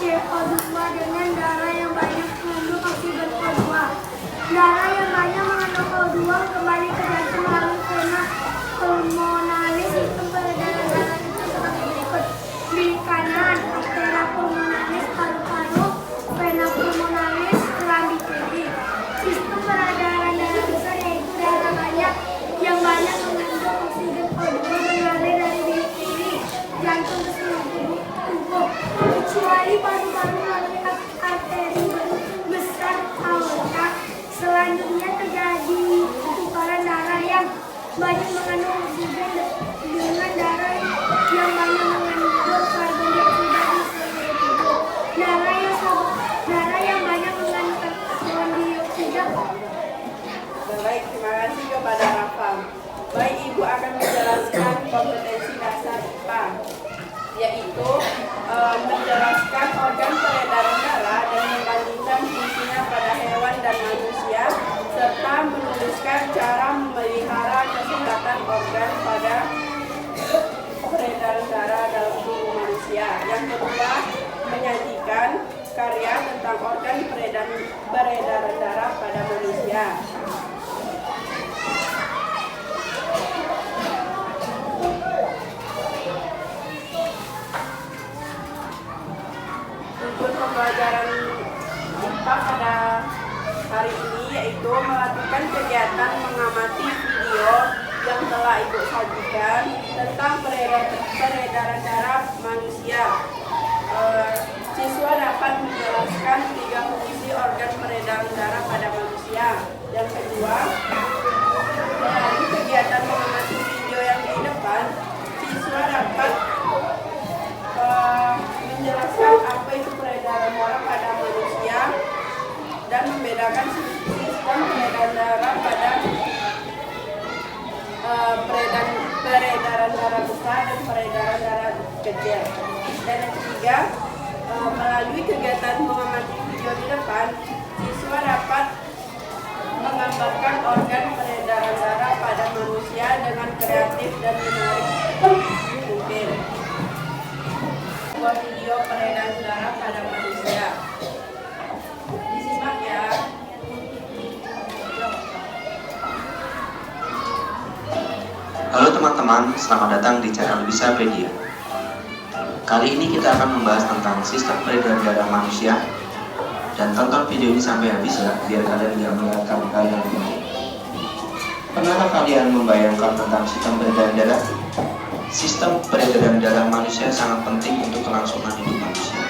CO2 dengan darah yang banyak mengandung oksigen O2. Darah yang banyak mengandung O2 kembali ke jantung melalui vena pulmonalis. Sistem peredaran darah itu sebagai berikut: bilik kanan, arteria pulmonalis, paru-paru, vena pulmonalis, keramik kiri. Sistem peredaran darah besar yaitu darah banyak yang banyak mengandung oksigen O2 mengalir dari bilik kiri jantung ke seluruh tubuh, kecuali paru-paru melalui arteri besar aorta. Selanjutnya terjadi pertukaran darah yang banyak mengandung oksigen dengan darah yang banyak mengandung karbon dioksida di seluruh tubuh. Darah yang banyak mengandung karbon dioksida. Baik, terima kasih kepada Rafa. Baik, Ibu akan menjelaskan kompetensi dasar IPA, yaitu menjelaskan organ peredaran darah dan membandingkan fungsinya pada hewan dan manusia, serta menuliskan cara memelihara kesehatan organ pada peredaran darah dalam tubuh manusia. Yang kedua, menyajikan karya tentang organ peredaran darah pada manusia. Tujuan pembelajaran IPA pada hari ini yaitu melakukan kegiatan mengamati video yang telah Ibu sajikan tentang peredaran darah manusia. Siswa dapat menjelaskan 3 fungsi organ peredaran darah pada manusia. Yang kedua, melalui kegiatan mengamati video yang di depan, siswa dapat menjelaskan apa itu peredaran darah pada manusia dan membedakan sistem peredaran darah pada peredaran darah besar dan peredaran darah kecil. Dan yang ketiga, melalui kegiatan mengamati video di depan, siswa dapat menggambarkan organ peredaran darah pada manusia dengan kreatif dan menarik mungkin. Sebuah video peredaran darah pada manusia. Disimak ya. Halo teman-teman, selamat datang di channel Wisapedia. Kali ini kita akan membahas tentang sistem peredaran darah manusia. Dan tonton video ini sampai habis ya, biar kalian tidak melewatkan hal yang penting. Pernahkah kalian membayangkan tentang sistem peredaran darah? Sistem peredaran darah manusia sangat penting untuk kelangsungan hidup manusia.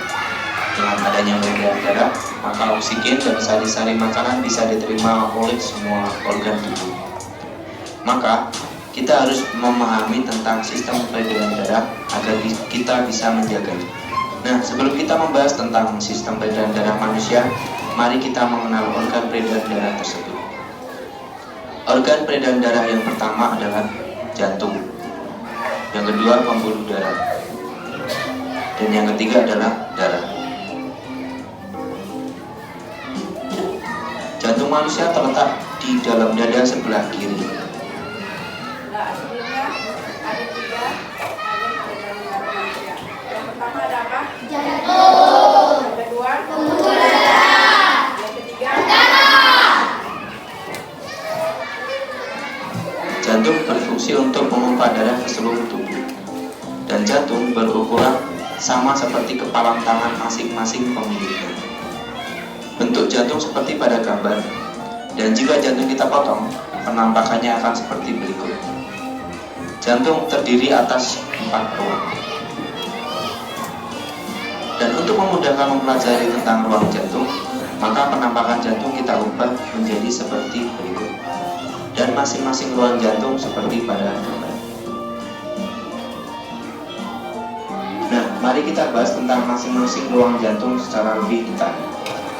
Dengan adanya peredaran darah, maka oksigen dan sari-sari makanan bisa diterima oleh semua organ tubuh. Maka, kita harus memahami tentang sistem peredaran darah agar kita bisa menjaganya. Nah, sebelum kita membahas tentang sistem peredaran darah manusia, mari kita mengenal organ peredaran darah tersebut. Organ peredaran darah yang pertama adalah jantung. Yang kedua, pembuluh darah. Dan yang ketiga adalah darah. Jantung manusia terletak di dalam dada sebelah kiri. Nah, sebelumnya ada 3 organ peredaran darah manusia. Yang pertama ada apa? Jantung. Yang kedua? Pembuluh darah. Yang ketiga? Jantung berfungsi untuk memompa darah ke seluruh tubuh. Dan jantung berukuran sama seperti kepalan tangan masing-masing pemiliknya. Bentuk jantung seperti pada gambar. Dan jika jantung kita potong, penampakannya akan seperti berikut. Jantung terdiri atas 4 ruang. Dan untuk memudahkan mempelajari tentang ruang jantung, maka penampakan jantung kita ubah menjadi seperti berikut. Dan masing-masing ruang jantung seperti pada gambar. Nah, mari kita bahas tentang masing-masing ruang jantung secara lebih detail.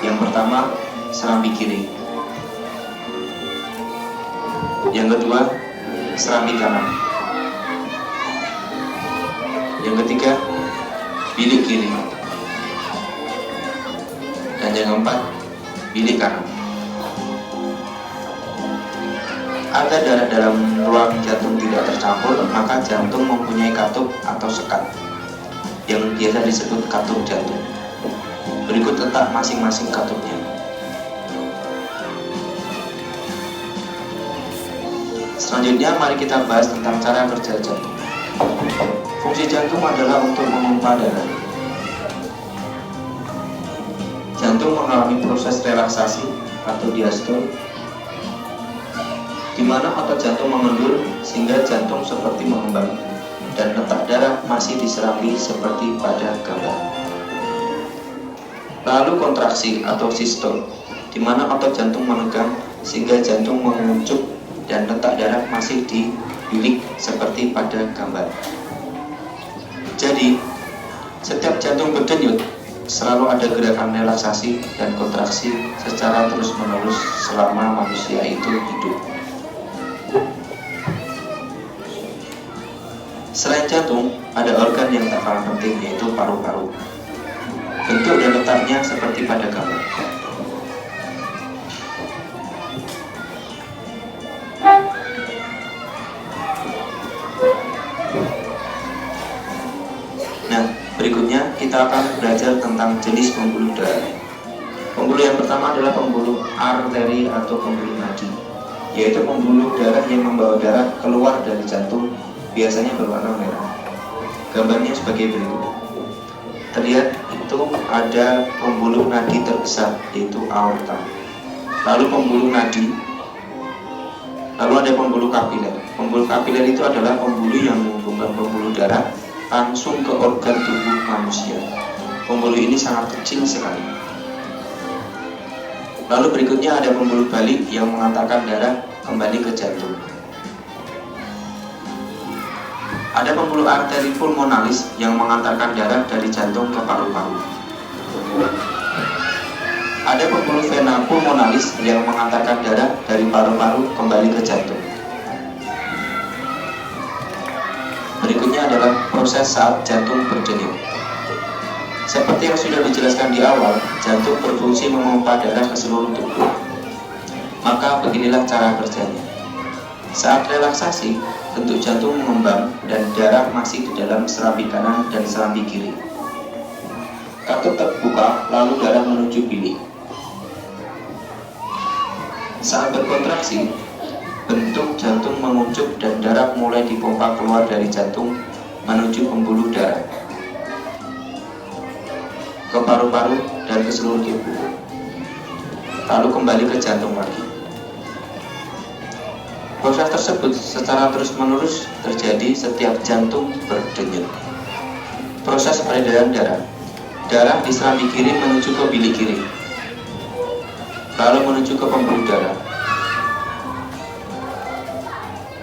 Yang pertama, serambi kiri. Yang kedua, serambi kanan. Yang ketiga, bilik kiri. Dan yang keempat, bilik kanan. Agar darah dalam ruang jantung tidak tercampur, maka jantung mempunyai katup atau sekat yang biasa disebut katup jantung. Berikut letak masing-masing katupnya. Selanjutnya mari kita bahas tentang cara kerja jantung. Fungsi jantung adalah untuk memompa darah. Jantung mengalami proses relaksasi atau diastole, di mana otot jantung mengendur sehingga jantung seperti mengembang dan letak darah masih diserambi seperti pada gambar. Lalu kontraksi atau sistole, di mana otot jantung menegang sehingga jantung menguncup dan letak darah masih di bilik seperti pada gambar. Jadi, setiap jantung berdenyut selalu ada gerakan relaksasi dan kontraksi secara terus-menerus selama manusia itu hidup. Selain jantung, ada organ yang tak kalah penting, yaitu paru-paru. Bentuk dan letaknya seperti pada gambar. Nah, berikutnya kita akan belajar tentang jenis pembuluh darah. Pembuluh yang pertama adalah pembuluh arteri atau pembuluh nadi, yaitu pembuluh darah yang membawa darah keluar dari jantung, biasanya berwarna merah. Gambarnya sebagai berikut. Terlihat itu ada pembuluh nadi terbesar, yaitu aorta. Lalu pembuluh nadi, lalu ada pembuluh kapiler. Pembuluh kapiler itu adalah pembuluh yang menghubungkan pembuluh darah langsung ke organ tubuh manusia. Pembuluh ini sangat kecil sekali. Lalu berikutnya ada pembuluh balik yang mengantarkan darah kembali ke jantung. Ada pembuluh arteri pulmonalis yang mengantarkan darah dari jantung ke paru-paru. Ada pembuluh vena pulmonalis yang mengantarkan darah dari paru-paru kembali ke jantung. Berikutnya adalah proses saat jantung berdenyut. Seperti yang sudah dijelaskan di awal, jantung berfungsi memompa darah ke seluruh tubuh. Maka beginilah cara kerjanya. Saat relaksasi, bentuk jantung mengembang dan darah masih di dalam serambi kanan dan serambi kiri. Katup terbuka, lalu darah menuju bilik. Saat berkontraksi, bentuk jantung menguncup dan darah mulai dipompa keluar dari jantung menuju pembuluh darah, ke paru-paru dan ke seluruh tubuh, lalu kembali ke jantung lagi. Proses tersebut secara terus-menerus terjadi setiap jantung berdenyut. Proses peredaran darah. Darah di serambi kiri menuju ke bilik kiri, lalu menuju ke pembuluh darah.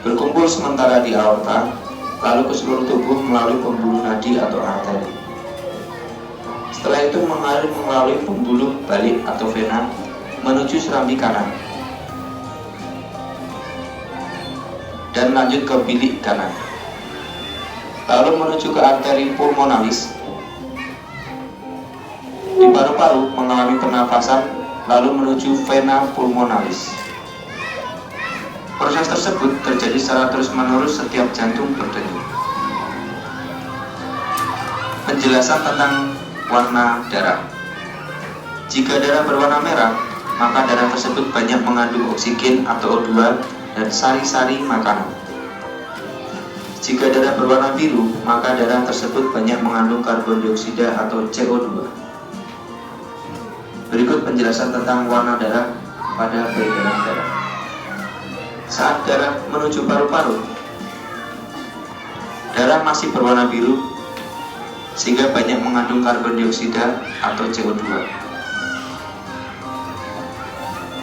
Berkumpul sementara di aorta, lalu ke seluruh tubuh melalui pembuluh nadi atau arteri. Setelah itu mengalir melalui pembuluh balik atau vena menuju serambi kanan dan lanjut ke bilik kanan, lalu menuju ke arteri pulmonalis. Di paru-paru mengalami pernafasan, lalu menuju vena pulmonalis. Proses tersebut terjadi secara terus-menerus setiap jantung berdenyut. Penjelasan tentang warna darah. Jika darah berwarna merah, maka darah tersebut banyak mengandung oksigen atau O2 dan sari-sari makanan. Jika darah berwarna biru, maka darah tersebut banyak mengandung karbon dioksida atau CO2. Berikut penjelasan tentang warna darah pada peredaran darah. Saat darah menuju paru-paru, darah masih berwarna biru sehingga banyak mengandung karbon dioksida atau CO2.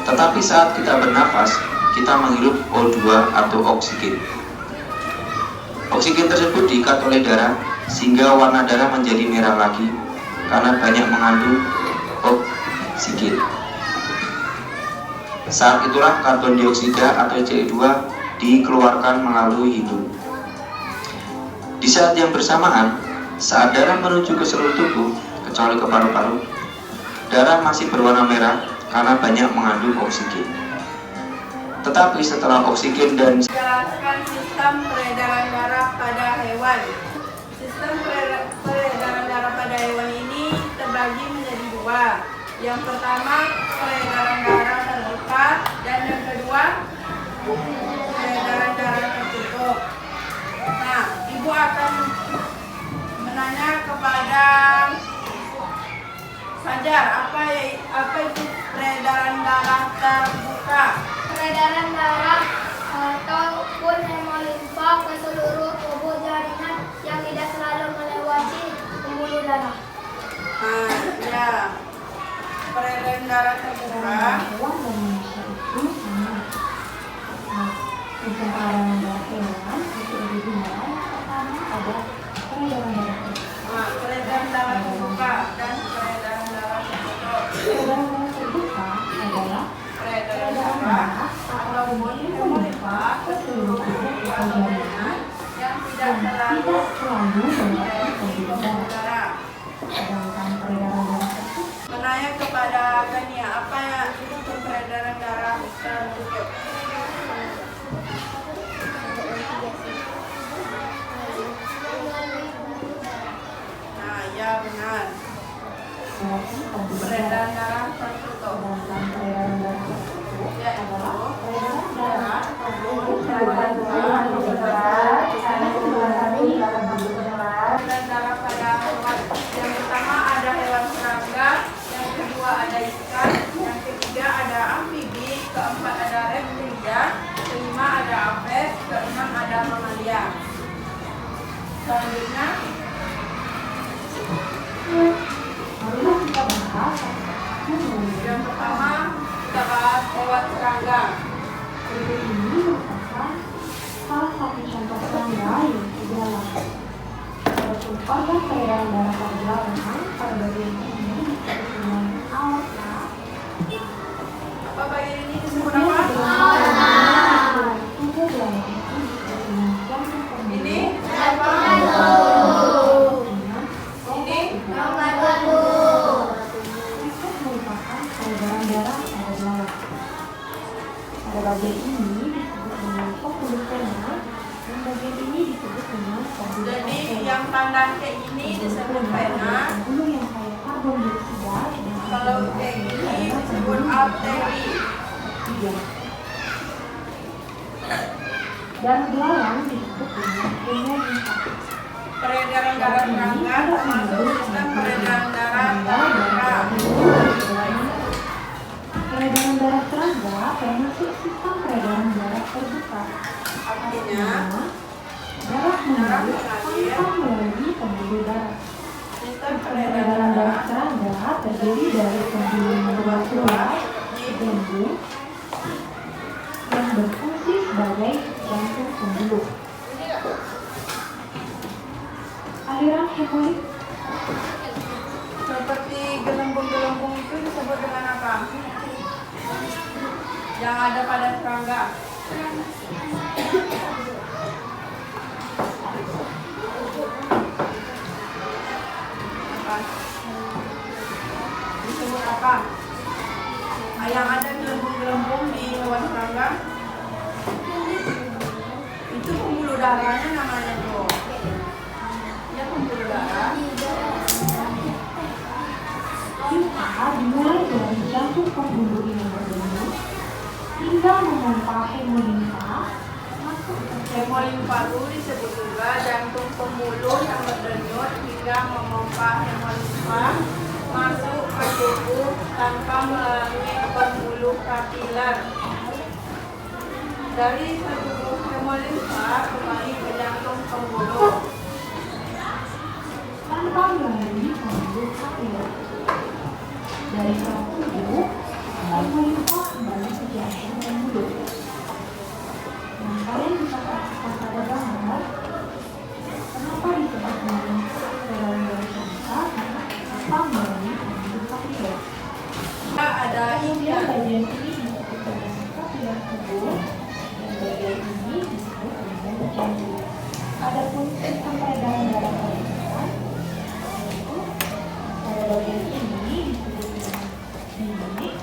Tetapi saat kita bernafas, kita menghirup O2 atau oksigen. Oksigen tersebut diikat oleh darah sehingga warna darah menjadi merah lagi karena banyak mengandung oksigen. Saat itulah karbon dioksida atau CO2 dikeluarkan melalui hidung. Di saat yang bersamaan, saat darah menuju ke seluruh tubuh, kecuali ke paru-paru, darah masih berwarna merah karena banyak mengandung oksigen. Tetapi setelah oksigen dan Jelaskan sistem peredaran darah pada hewan. Sistem peredaran darah pada hewan ini terbagi menjadi dua. kedua. Yang pertama peredaran darah terbuka dan yang kedua peredaran darah tertutup. Nah, Ibu akan menanya kepada Fajar, apa itu peredaran darah terbuka? Peredaran darah ataupun hemolimfa ke seluruh tubuh jaringan yang tidak selalu melewati pembuluh darah. Nah, ya. Peredaran darah terbuka peredaran darah terbuka dan peredaran darah tertutup. Peredaran darah ataupun hemolimfa ke seluruh tubuh jaringan yang tidak selalu melewati pembuluh darah. Menanya kepada Gania, apa itu peredaran darah tertutup? Nah, ya benar. Peredaran darah tertutup yaitu darah dan darah pada hewan. Yang pertama ada hewan serangga, yang kedua ada ikan, yang ketiga ada amfibi, keempat ada reptilia, kelima ada apes, keenam ada mamalia. Selanjutnya yang pertama kita bahas hewan serangga. Ini merupakan salah satu contoh serangga yang didalam. Organ peredaran darah pada larangan pada bagian ini disebut dengan aorta. Apa bagian ini disebut apa? Tubuh belakang ini disebut dengan jantung pembuluh. Ini apa? Ini Itu merupakan peredaran darah pada belakang. Pada bagian ini disebut dengan pembuluh vena dan bagian ini disebut dengan pembuluh jadi arteri. yang tanda kayak ini disebut vena, Pembuluh yang kaya karbon dioksida dengan kalau kayak ini disebut arteri. Iya. Dan belalangnya disebut dengan hemolimfa. Peredaran darah serangga termasuk sistem peredaran darah terbuka. Peredaran darah serangga termasuk sistem peredaran darah terbuka. Artinya Darah mengalir tanpa melalui pembuluh darah. sistem Peredaran peredaran darah darah serangga terdiri dari pembuluh muskular, jantung, yang berfungsi sebagai jantung pembuluh. Aliran hemolimf seperti gelembung-gelembung itu disebut dengan apa? Yang ada pada serangga. Apa? Disebut apa? Yang ada gelembung-gelembung di hewan serangga itu pembuluh darahnya namanya tuh. Ya pembuluh darah. limfa dimulai dari jantung pembuluh ini berbentuk hingga memompa hemolimfa masuk ke Hemolimfa itu disebut juga jantung pembuluh yang berdenyut hingga memompa hemolimfa masuk ke tubuh tanpa melalui pembuluh kapiler. Dari tubuh hemolimfa kembali ke jantung pembuluh. tanpa melalui pembuluh kapiler. Dari saraf tubuh, hemolimfa kembali ke jantung pembuluh. Nah, kalian bisa perhatikan pada gambar kenapa disebut dengan peredaran darah terbuka karena tanpa melalui pembuluh kapiler. Ada Kemudian ikan. bagian ini disebut dengan kapiler tubuh dan bagian ini disebut dengan jantung. Adapun sistem peredaran darah terbuka yaitu pada bagian ini disebut dengan bilik,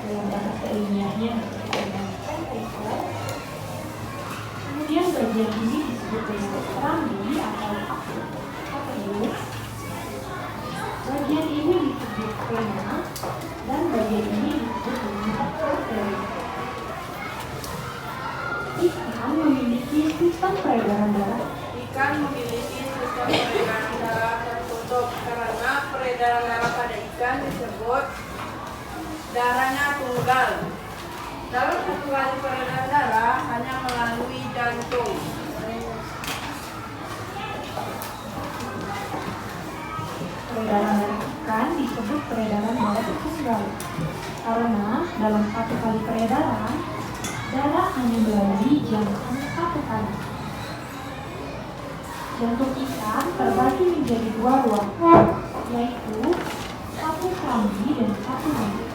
dalam bahasa ilmiahnya disebut dengan ventricle. Kemudian bagian ini disebut dengan kerambi atau atrium. Bagian ini disebut vena, dan bagian ini disebut dengan arteri. Ikan memiliki sistem peredaran darah. Ikan memiliki sistem peredaran darah tertutup karena peredaran darah pada ikan disebut darahnya tunggal. Dalam satu kali peredaran darah hanya melalui jantung. Peredaran darah ikan disebut peredaran darah tunggal karena dalam satu kali peredaran darah hanya melalui jantung satu kali. Jantung ikan terbagi menjadi dua ruang, yaitu satu kerambi dan satu mulut.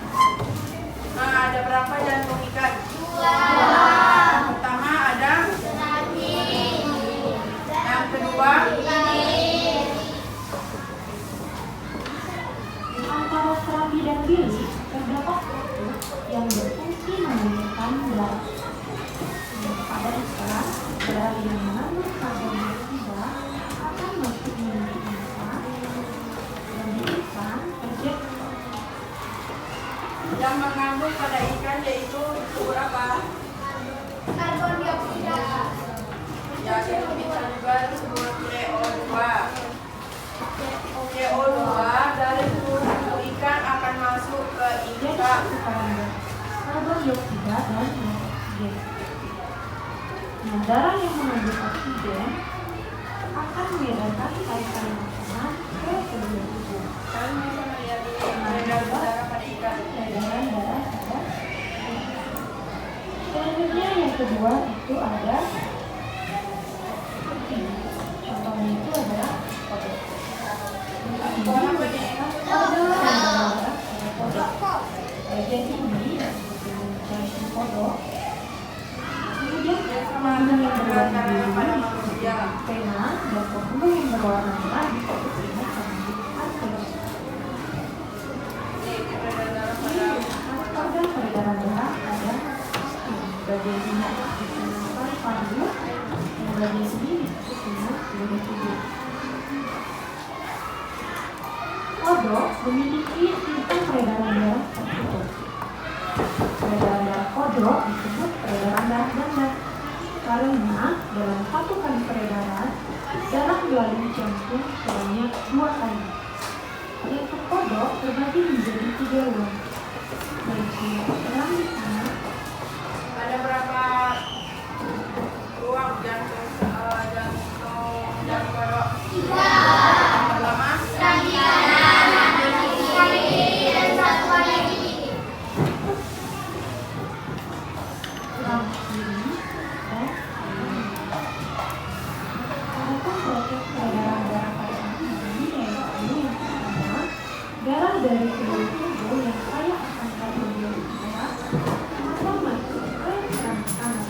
Nah, ada berapa jantung ikan? Yang pertama ada. Yang kedua. Antara kerambi dan bilik terdapat satu yang berfungsi mengalirkan darah. Pada ikan, darah yang mengandung karbon dioksida akan masuk menuju ikan dan di ikan terjadi Yang mengandung pada ikan yaitu berapa? Karbon dioksida. Ya, itu bisa juga disebut CO2. CO2 dari tubuh ikan akan masuk ke jadi ikan. karbon dioksida dan oksigen. Nah, darah yang mengandung oksigen akan mengedarkan tarikan makanan ke seluruh tubuh. Kalian bisa melihat ini peredaran darah pada ikan. Peredaran darah pada selanjutnya yang kedua itu ada contohnya itu adalah kodok. Apa nih? Bagian ini dengan kodok. Kemudian Pemahaman yang berwarna pada manusia. pena dan pembuluh yang berwarna merah disebut dengan pembuluh arteri. Ini peredaran darah pada Organ peredaran darah ada bagian ini disebut paru-paru dan bagian ini disebut dengan seluruh tubuh. Kodok memiliki sistem peredaran darah tertutup. Peredaran darah kodok disebut peredaran darah ganda karena dalam satu kali peredaran darah melalui jantung sebanyak 2 kali. Jantung kodok terbagi menjadi 3 ruang, yaitu dalam di sana. ada berapa ruang jantung kodok? 3. Pertama, Ruang kiri dan kanan. Adapun proses peredaran darah pada individu yaitu yang pertama, darah dari seluruh tubuh yang kaya akan karbon dioksida akan masuk ke keran kanan.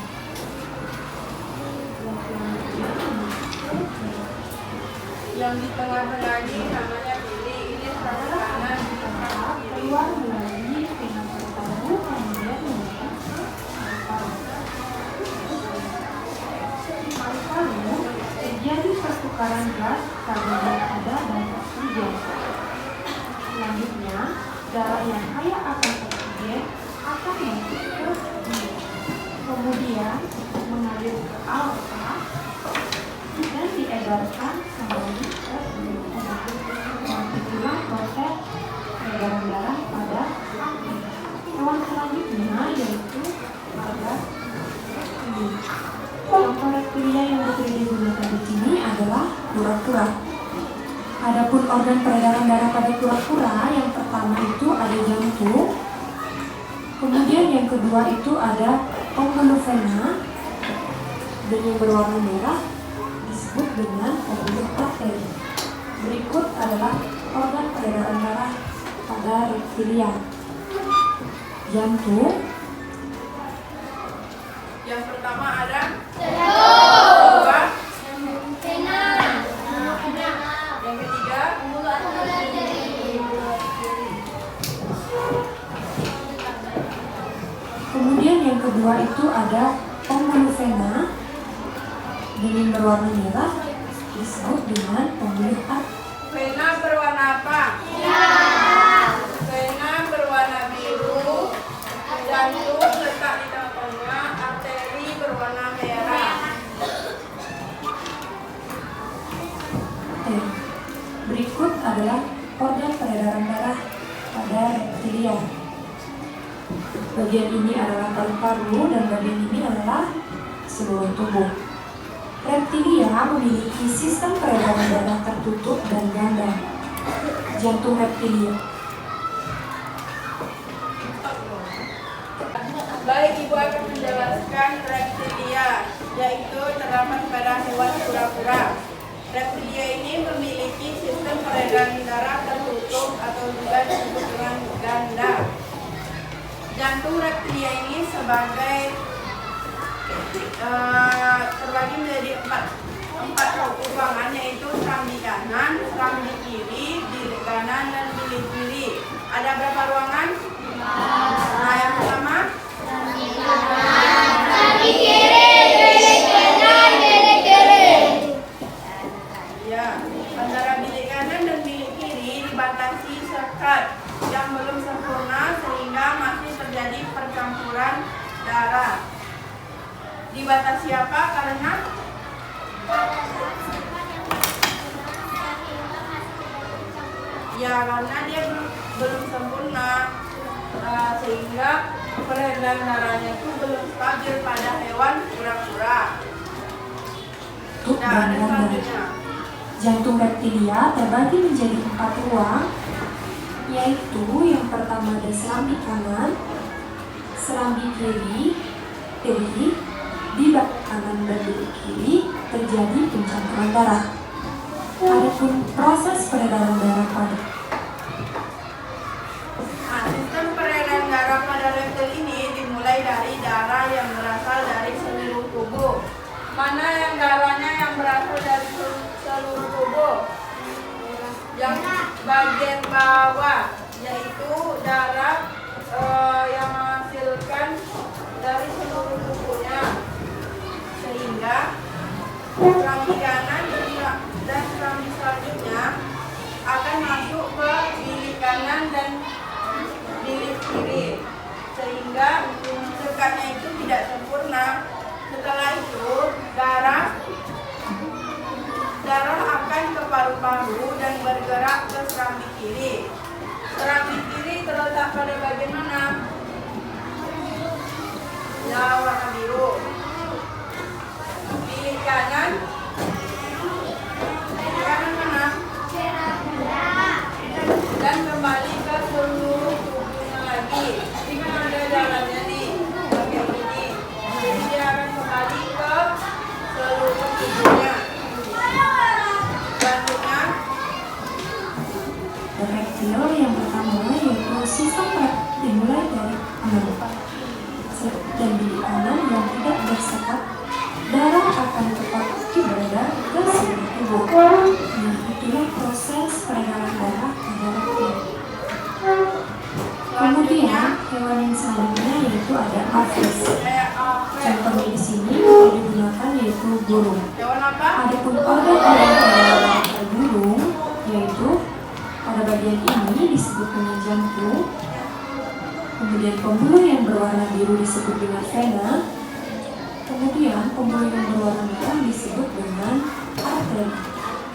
Yang selanjutnya masuk ke yang di tengah-tengah ini namanya bilik. Ini sebelah kanan, di sebelah kiri. keluar melalui vena paru-paru kemudian menyebar ke paru-paru. Di paru-paru terjadi pertukaran gas karbon dioksida dan oksigen. Selanjutnya, darah yang kaya akan oksigen akan masuk ke mulut, kemudian mengalir ke aorta dan diedarkan kembali ke seluruh tubuh. Itulah proses peredaran darah pada arteri. Hewan selanjutnya yaitu pada reptilia. Contoh reptilia yang bisa digunakan di sini adalah kura-kura. Adapun organ peredaran darah pada kura-kura yang pertama itu ada jantung, kemudian yang kedua itu ada pembuluh vena dan yang berwarna merah disebut dengan pembuluh arteri. Berikut adalah organ peredaran darah pada reptilia. Jantung, Yang pertama ada kedua, yang ketiga, kemudian yang kedua itu ada pembuluh vena dengan berwarna merah disebut dengan pembuluh arteri. vena berwarna apa? organ peredaran darah pada reptilia. Bagian ini adalah paru-paru dan bagian ini adalah seluruh tubuh. Reptilia memiliki sistem peredaran darah tertutup dan ganda. Jantung reptilia. Baik, Ibu akan menjelaskan reptilia, yaitu terdapat pada hewan kura-kura. Reptilia ini memiliki sistem peredaran darah tertutup atau juga disebut dengan ganda. Jantung reptilia ini terbagi menjadi empat ruangan, yaitu serambi kanan, serambi kiri, bilik kanan, dan bilik kiri. Ada berapa ruangan? Nah, yang pertama serambi kiri, bilik kanan, bilik kiri. Ya, antara bilik kanan dan bilik kiri dibatasi sekat yang belum sempurna sehingga masih terjadi percampuran darah. Dibatasi apa? Karena dia belum sempurna, sehingga peredaran darahnya itu belum stabil pada hewan kura-kura. Nah, ada selanjutnya. Jantung reptilia terbagi menjadi 4 ruang, yaitu yang pertama ada serambi kanan, serambi kiri, di bak kanan dan bilik kiri terjadi pencampuran darah. Adapun proses peredaran darah pada Sistem peredaran darah pada reptil ini dimulai dari darah yang berasal dari seluruh tubuh. Mana yang darahnya yang berasal dari seluruh tubuh? Yang bagian bawah, yaitu darah yang menghasilkan dari seluruh tubuhnya, sehingga serambi kanan dan serambi selanjutnya akan masuk ke bilik kanan dan bilik kiri, sehingga sekatnya itu tidak sempurna. Setelah itu darah akan ke paru-paru dan bergerak ke serambi kiri. Serambi kiri terletak pada bagian mana? Ya, warna biru. Bilik kanan mana? Dan kembali ke seluruh tubuhnya lagi. Ini kan ada jalannya nih, bagian ini. Jadi dia akan kembali ke seluruh tubuhnya. Selanjutnya, reptil yang pertama yaitu sistem dimulai dari kanan dan bilik kanan yang tidak bersekat, darah akan tetap beredar ke seluruh tubuh. Nah, itulah proses peredaran darah pada reptil. Kemudian hewan yang selanjutnya yaitu ada aves. Contohnya di sini yang digunakan yaitu burung. hewan apa? Adapun organ pada burung yaitu pada bagian ini disebut dengan jantung. Kemudian pembuluh yang berwarna biru disebut dengan vena. Kemudian pembuluh yang berwarna merah disebut dengan arteri.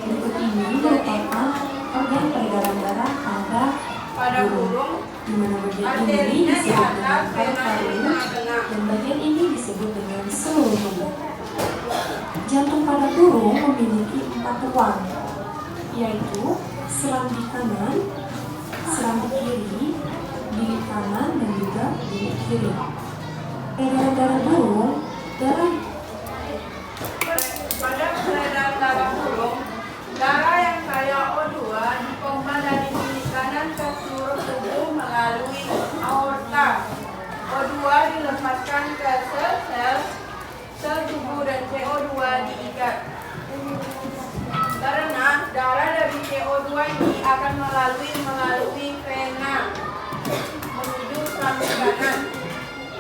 Berikut ini merupakan organ peredaran darah pada burung, di mana bagian ini disebut dengan paru-paru dan bagian ini disebut dengan seluruh tubuh. Jantung pada burung memiliki 4 ruang, yaitu serambi kanan, serambi kiri, bilik kanan, dan juga bilik kiri. Peredaran darah burung, Pada peredaran darah burung, darah yang kaya O2 dipompa dari bilik kanan ke seluruh tubuh melalui aorta. O2 dilepaskan ke sel tubuh dan CO2 diikat. Karena darah dari CO2 ini akan melalui vena menuju serambi kanan,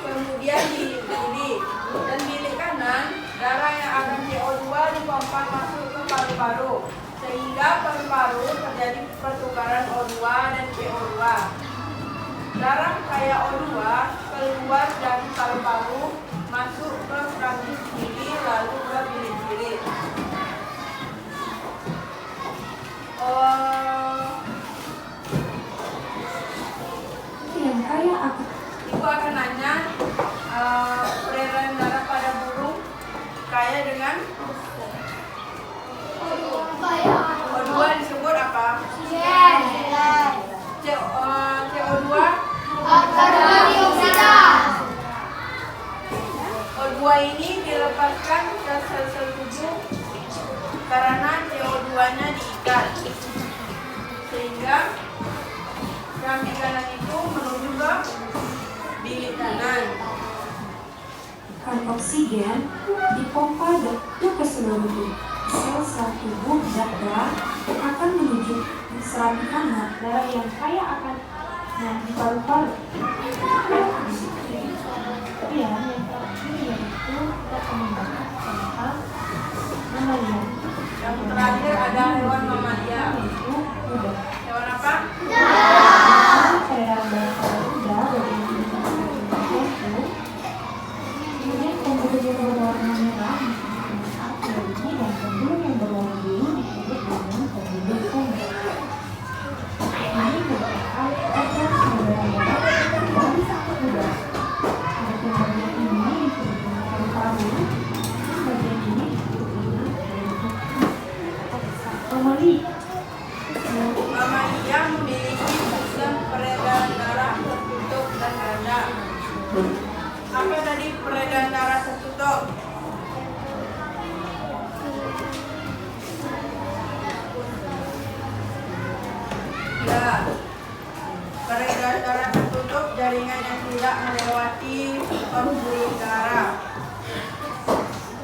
kemudian bilik kiri, dan bilik kanan darah yang akan CO2 dipompa masuk ke paru-paru, sehingga paru-paru terjadi pertukaran O2 dan CO2. Darah kaya O2 keluar dari paru-paru masuk ke serambi kiri lalu ke bilik kiri. serambi kanan itu menuju ke bilik kanan. Kan oksigen dipompa ke seluruh tubuh. Sel-sel tubuh darah akan menuju ke serambi kanan. Darah yang kaya akan di paru-paru. Kemudian yang terakhir yaitu kita akan membahas tentang mamalia. Yang terakhir ada hewan mamalia. Yaitu kuda. Hewan apa? Peredaran darah pada kuda bagian ini jantung. Kemudian pembuluh berwarna merah disebut arteri dan pembuluh yang berwarna biru disebut dengan pembuluh kondro. Ini merupakan proses peredaran darah dari satu kuda. Adapun bagian ini disebut dengan paru-paru. Bagian ini disebut dengan mamalia. Mamalia memiliki sistem peredaran darah tertutup dan ganda. Apa tadi peredaran darah tertutup? Ya, peredaran darah tertutup jaringan yang tidak melewati pembuluh darah.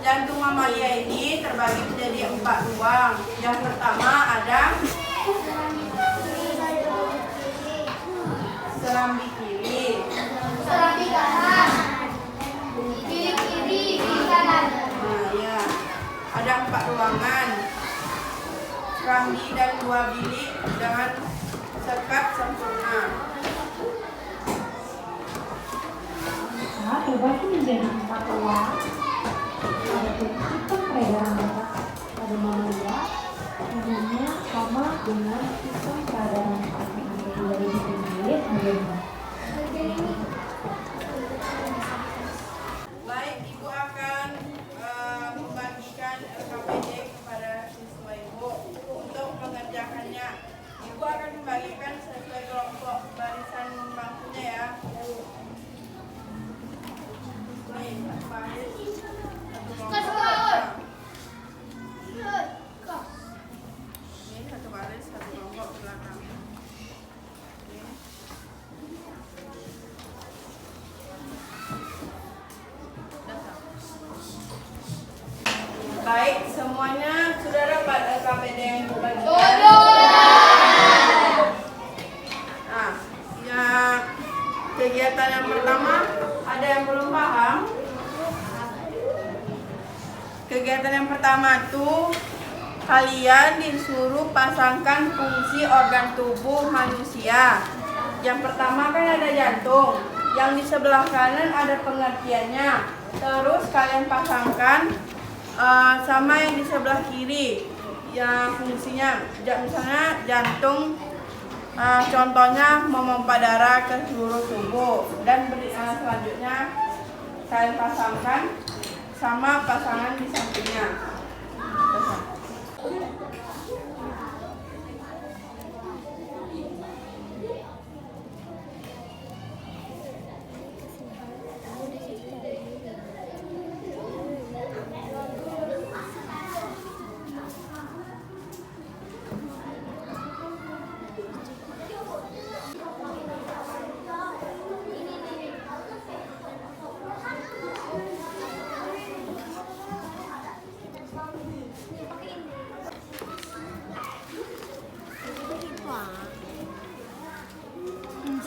Jantung mamalia ini terbagi menjadi 4 ruang. Yang pertama ada serambi kiri, Serambi kanan, bilik kiri, bilik kanan. nah ya, ada 4 ruangan, serambi dan 2 bilik dengan sekat sempurna. Terbagi menjadi 4 ruang. Adapun sistem peredaran darah pada mamalia umumnya sama dengan sistem peredaran dari kulit menjadi. Baik, Ibu akan membagikan LKPD kepada siswa Ibu untuk mengerjakannya. Ibu akan membagikan sesuai kelompok barisan bangkunya ya. Nih, satu baris, satu kelompok. Ini satu baris, satu kelompok ke belakang. Ini. Baik, semuanya sudah dapat LKPD yang dibagikan? Nah, ya, kegiatan yang pertama, ada yang belum paham? Kegiatan yang pertama tuh kalian disuruh pasangkan fungsi organ tubuh manusia. Yang pertama kan ada jantung, yang di sebelah kanan ada pengertiannya. Terus kalian pasangkan sama yang di sebelah kiri, yang fungsinya misalnya jantung, contohnya memompa darah ke seluruh tubuh, dan selanjutnya kalian pasangkan sama pasangan di sampingnya.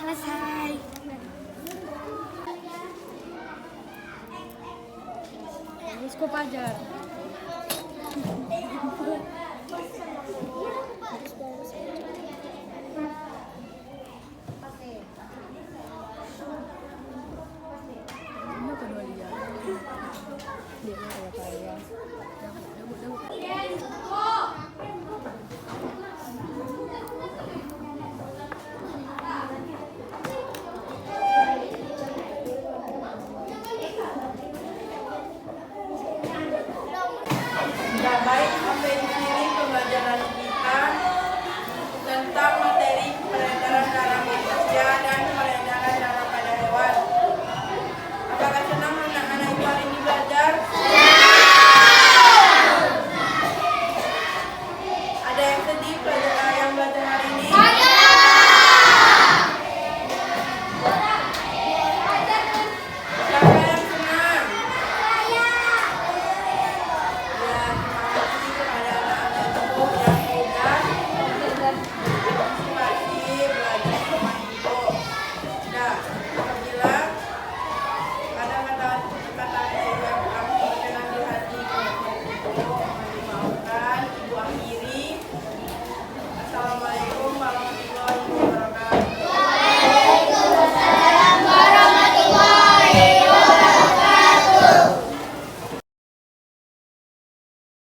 Selesai. Harus kau pajar.